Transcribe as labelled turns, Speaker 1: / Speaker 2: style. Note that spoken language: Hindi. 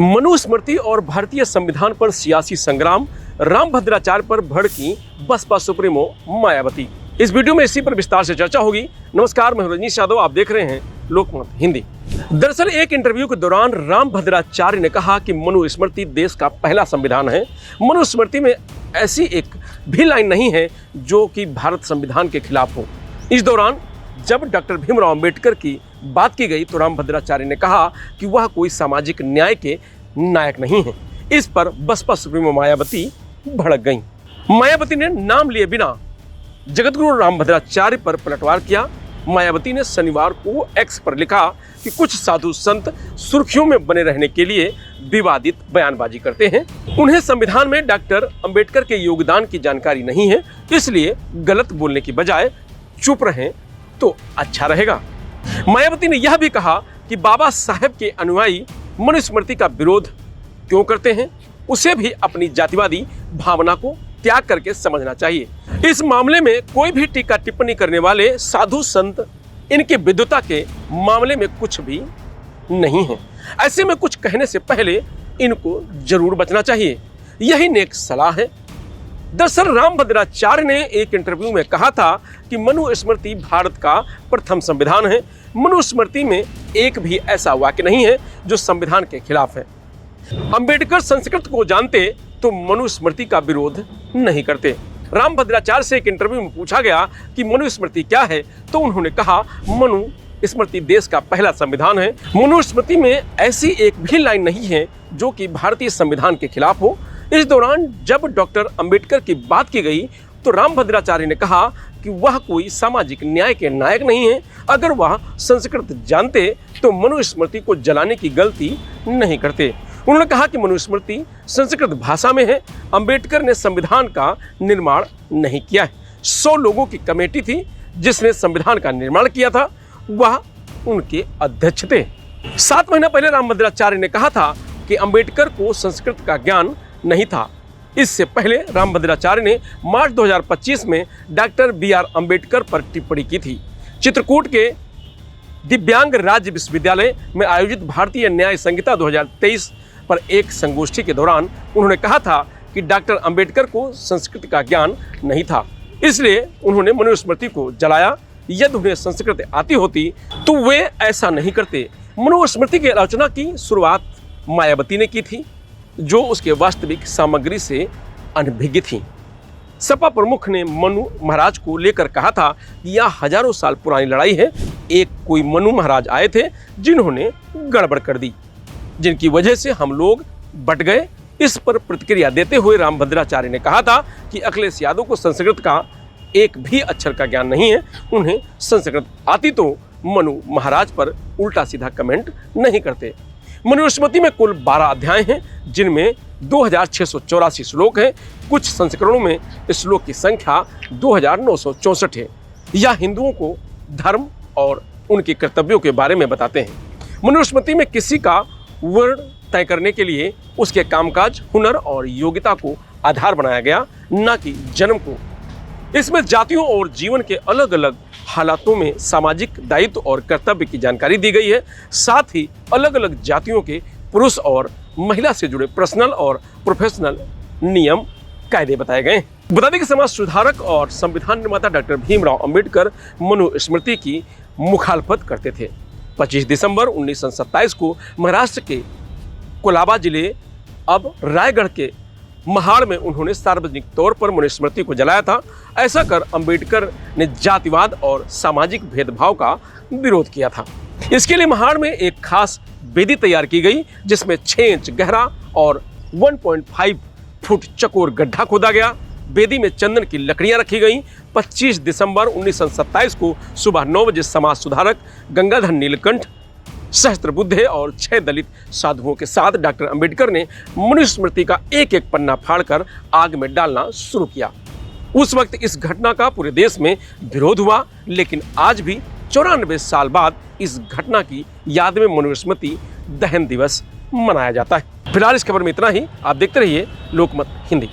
Speaker 1: मनुस्मृति और भारतीय संविधान पर सियासी संग्राम, रामभद्राचार्य पर भड़की बसपा सुप्रीमो मायावती। इस वीडियो में इसी पर विस्तार से चर्चा होगी। नमस्कार, मैं रजनीश यादव, आप देख रहे हैं लोकमत हिंदी। दरअसल एक इंटरव्यू के दौरान रामभद्राचार्य ने कहा कि मनुस्मृति देश का पहला संविधान है। मनुस्मृति में ऐसी एक भी लाइन नहीं है जो कि भारत संविधान के खिलाफ हो। इस दौरान जब डॉक्टर भीमराव अंबेडकर की बात की गई तो रामभद्राचार्य ने कहा कि वह कोई सामाजिक न्याय के नायक नहीं है। इस पर बसपा सुप्रीमो मायावती भड़क गईं। मायावती ने नाम लिए बिना जगतगुरु रामभद्राचार्य पर पलटवार किया। मायावती ने शनिवार को एक्स पर लिखा कि कुछ साधु संत सुर्खियों में बने रहने के लिए विवादित बयानबाजी करते हैं। उन्हें संविधान में डॉक्टर अंबेडकर के योगदान की जानकारी नहीं है, इसलिए गलत बोलने की बजाय चुप रहें तो अच्छा रहेगा। मायावती ने यह भी कहा कि बाबा साहेब के अनुयायी मनुस्मृति का विरोध क्यों करते हैं, उसे भी अपनी जातिवादी भावना को त्याग करके समझना चाहिए। इस मामले में कोई भी टीका टिप्पणी करने वाले साधु संत इनके विद्वता के मामले में कुछ भी नहीं है। ऐसे में कुछ कहने से पहले इनको जरूर बचना चाहिए, यही नेक सलाह है। दरअसल रामभद्राचार्य ने एक इंटरव्यू में कहा था कि मनुस्मृति भारत का प्रथम संविधान है। मनुस्मृति में एक भी ऐसा वाक्य नहीं है जो संविधान के खिलाफ है। अंबेडकर संस्कृत को जानते तो मनुस्मृति का विरोध नहीं करते। रामभद्राचार्य से एक इंटरव्यू में पूछा गया कि मनुस्मृति क्या है, तो उन्होंने कहा मनुस्मृति देश का पहला संविधान है। मनुस्मृति में ऐसी एक भी लाइन नहीं है जो कि भारतीय संविधान के खिलाफ हो। इस दौरान जब डॉक्टर अंबेडकर की बात की गई तो रामभद्राचार्य ने कहा कि वह कोई सामाजिक न्याय के नायक नहीं है। अगर वह संस्कृत जानते तो मनुस्मृति को जलाने की गलती नहीं करते। उन्होंने कहा कि मनुस्मृति संस्कृत भाषा में है। अंबेडकर ने संविधान का निर्माण नहीं किया है। 100 लोगों की कमेटी थी जिसने संविधान का निर्माण किया था, वह उनके अध्यक्ष थे। 7 महीना पहले रामभद्राचार्य ने कहा था कि अंबेडकर को संस्कृत का ज्ञान नहीं था। इससे पहले रामभद्राचार्य ने मार्च 2025 में डॉक्टर BR अंबेडकर पर टिप्पणी की थी। चित्रकूट के दिव्यांग राज्य विश्वविद्यालय में आयोजित भारतीय न्याय संहिता 2023 पर एक संगोष्ठी के दौरान उन्होंने कहा था कि डॉक्टर अंबेडकर को संस्कृत का ज्ञान नहीं था, इसलिए उन्होंने मनुस्मृति को जलाया। यदि उन्हें संस्कृत आती होती तो वे ऐसा नहीं करते। मनुस्मृति की आलोचना की शुरुआत मायावती ने की थी, जो उसके वास्तविक सामग्री से अनभिज्ञ थी। सपा प्रमुख ने मनु महाराज को लेकर कहा था कि यह हजारों साल पुरानी लड़ाई है। एक कोई मनु महाराज आए थे जिन्होंने गड़बड़ कर दी, जिनकी वजह से हम लोग बट गए। इस पर प्रतिक्रिया देते हुए रामभद्राचार्य ने कहा था कि अखिलेश यादव को संस्कृत का एक भी अक्षर का ज्ञान नहीं है। उन्हें संस्कृत आती तो मनु महाराज पर उल्टा सीधा कमेंट नहीं करते। मनुस्मृति में कुल 12 अध्याय हैं, जिनमें 2684 श्लोक हैं। कुछ संस्करणों में श्लोक की संख्या 2964 है। यह हिंदुओं को धर्म और उनके कर्तव्यों के बारे में बताते हैं। मनुस्मृति में किसी का वर्ण तय करने के लिए उसके कामकाज, हुनर और योग्यता को आधार बनाया गया, न कि जन्म को। इसमें जातियों और जीवन के अलग अलग हालातों में सामाजिक दायित्व और कर्तव्य की जानकारी दी गई है। साथ ही अलग अलग जातियों के पुरुष और महिला से जुड़े पर्सनल और प्रोफेशनल नियम कायदे बताए गए हैं। बता दें कि समाज सुधारक और संविधान निर्माता डॉक्टर भीमराव अंबेडकर मनुस्मृति की मुखालफत करते थे। 25 दिसंबर 1927 को महाराष्ट्र के कोलाबा जिले अब रायगढ़ के महाड़ में उन्होंने सार्वजनिक तौर पर मनुस्मृति को जलाया था। ऐसा कर अंबेडकर ने जातिवाद और सामाजिक भेदभाव का विरोध किया था। इसके लिए महाड़ में एक खास वेदी तैयार की गई, जिसमें 6 इंच गहरा और 1.5 फुट चकोर गड्ढा खोदा गया। वेदी में चंदन की लकड़ियां रखी गईं। 25 दिसंबर 1927 को सुबह 9 बजे समाज सुधारक गंगाधर नीलकंठ, सहस्त्रबुद्धे और 6 दलित साधुओं के साथ डॉक्टर अंबेडकर ने मनुस्मृति का एक एक पन्ना फाड़कर आग में डालना शुरू किया। उस वक्त इस घटना का पूरे देश में विरोध हुआ, लेकिन आज भी 94 साल बाद इस घटना की याद में मनुस्मृति दहन दिवस मनाया जाता है। फिलहाल इस खबर में इतना ही। आप देखते रहिए लोकमत हिंदी।